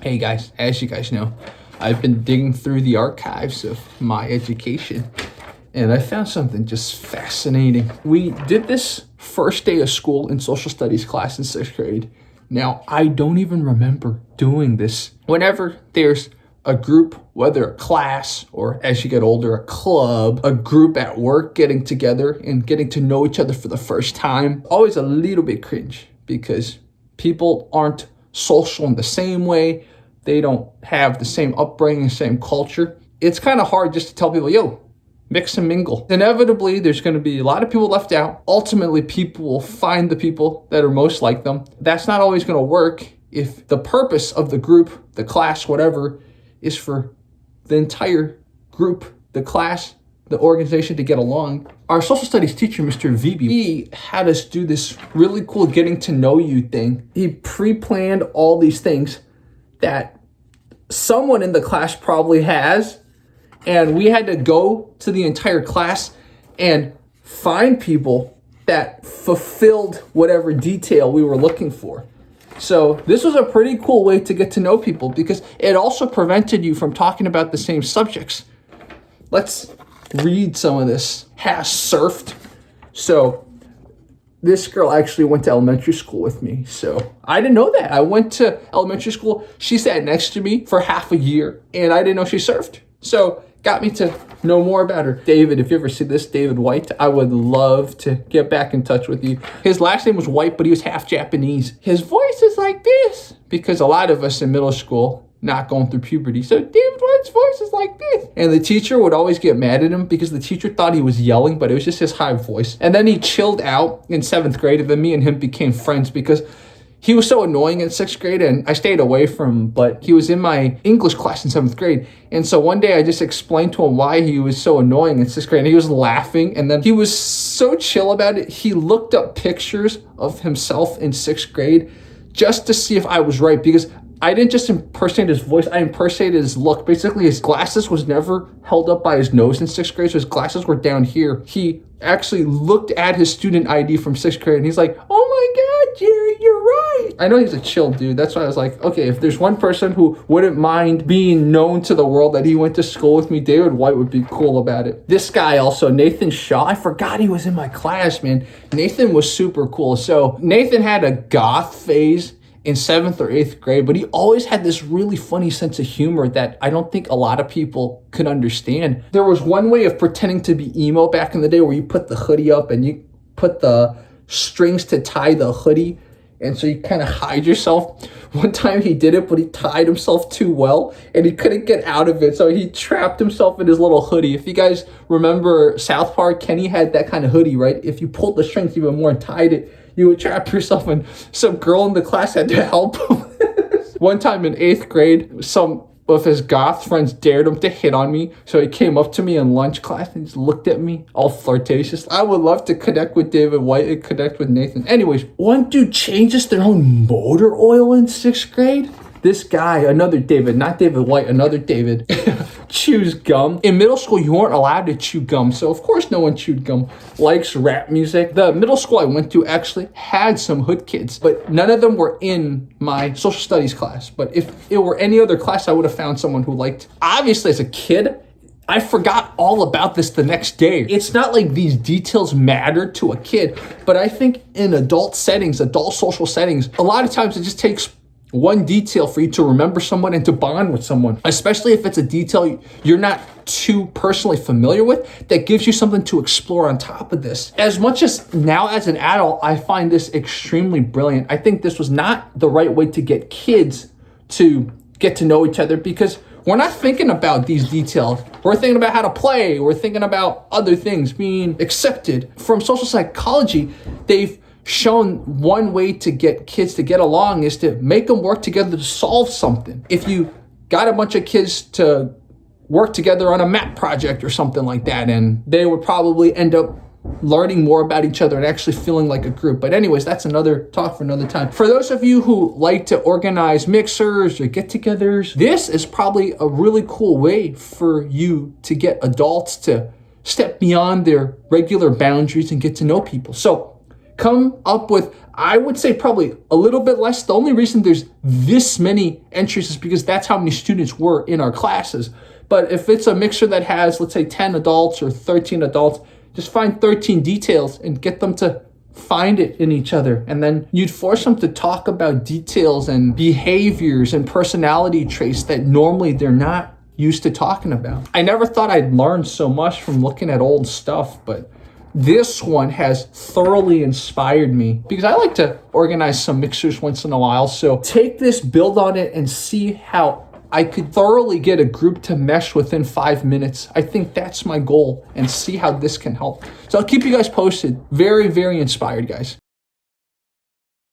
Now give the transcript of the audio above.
Hey guys, as you guys know, I've been digging through the archives of my education and I found something just fascinating. We did this first day of school in social studies class in 6th grade. Now, I don't even remember doing this. Whenever there's a group, whether a class or as you get older, a club, a group at work getting together and getting to know each other for the first time, always a little bit cringe because people aren't social in the same way. They don't have the same upbringing, same culture. It's kind of hard just to tell people, yo, mix and mingle. Inevitably, there's going to be a lot of people left out. Ultimately, people will find the people that are most like them. That's not always going to work if the purpose of the group, the class, whatever, is for the entire group, the class, the organization to get along. Our social studies teacher, Mr. VB, he had us do this really cool getting to know you thing. He pre-planned all these things that someone in the class probably has, and we had to go to the entire class and find people that fulfilled whatever detail we were looking for. So this was a pretty cool way to get to know people because it also prevented you from talking about the same subjects. Let's read some of this. Has surfed. So this girl actually went to elementary school with me. So I didn't know that. I went to elementary school. She sat next to me for half a year and I didn't know she surfed. So got me to know more about her. David, if you ever see this, David White, I would love to get back in touch with you. His last name was White, but he was half Japanese. His voice is like this because a lot of us in middle school not going through puberty. So David White's voice is like this. And the teacher would always get mad at him because the teacher thought he was yelling, but it was just his high voice. And then he chilled out in 7th grade, and then me and him became friends because he was so annoying in 6th grade and I stayed away from him, but he was in my English class in 7th grade. And so one day I just explained to him why he was so annoying in 6th grade and he was laughing. And then he was so chill about it. He looked up pictures of himself in 6th grade just to see if I was right because I didn't just impersonate his voice, I impersonated his look. Basically, his glasses was never held up by his nose in 6th grade, so his glasses were down here. He actually looked at his student ID from 6th grade, and he's like, oh my God, Jerry, you're right. I know he's a chill dude. That's why I was like, okay, if there's one person who wouldn't mind being known to the world that he went to school with me, David White would be cool about it. This guy also, Nathan Shaw, I forgot he was in my class, man. Nathan was super cool. So Nathan had a goth phase in 7th or 8th grade, but he always had this really funny sense of humor that I don't think a lot of people could understand. There was one way of pretending to be emo back in the day where you put the hoodie up and you put the strings to tie the hoodie, and so you kind of hide yourself. One time he did it, but he tied himself too well and he couldn't get out of it, so he trapped himself in his little hoodie. If you guys remember South Park, Kenny had that kind of hoodie, right? If you pulled the strings even more and tied it, you would trap yourself, and some girl in the class had to help him. One time in 8th grade, some of his goth friends dared him to hit on me. So he came up to me in lunch class and just looked at me all flirtatious. I would love to connect with David White and connect with Nathan. Anyways, one dude changes their own motor oil in 6th grade. This guy, another David, not David White, another David, chews gum. In middle school, you weren't allowed to chew gum, so of course no one chewed gum. Likes rap music. The middle school I went to actually had some hood kids, but none of them were in my social studies class. But if it were any other class, I would have found someone who liked. Obviously, as a kid, I forgot all about this the next day. It's not like these details matter to a kid, but I think in adult settings, adult social settings, a lot of times it just takes one detail for you to remember someone and to bond with someone, especially if it's a detail you're not too personally familiar with, that gives you something to explore on top of this. As much as now as an adult, I find this extremely brilliant. I think this was not the right way to get kids to get to know each other because we're not thinking about these details. We're thinking about how to play. We're thinking about other things being accepted. From social psychology, they've shown one way to get kids to get along is to make them work together to solve something. If you got a bunch of kids to work together on a math project or something like that, and they would probably end up learning more about each other and actually feeling like a group. But anyways, that's another talk for another time. For those of you who like to organize mixers or get-togethers, this is probably a really cool way for you to get adults to step beyond their regular boundaries and get to know people. So come up with, I would say probably a little bit less. The only reason there's this many entries is because that's how many students were in our classes. But if it's a mixer that has, let's say 10 adults or 13 adults, just find 13 details and get them to find it in each other. And then you'd force them to talk about details and behaviors and personality traits that normally they're not used to talking about. I never thought I'd learn so much from looking at old stuff, but this one has thoroughly inspired me because I like to organize some mixers once in a while. So take this, build on it, and see how I could thoroughly get a group to mesh within 5 minutes. I think that's my goal, and see how this can help. So I'll keep you guys posted. Very, very inspired, guys.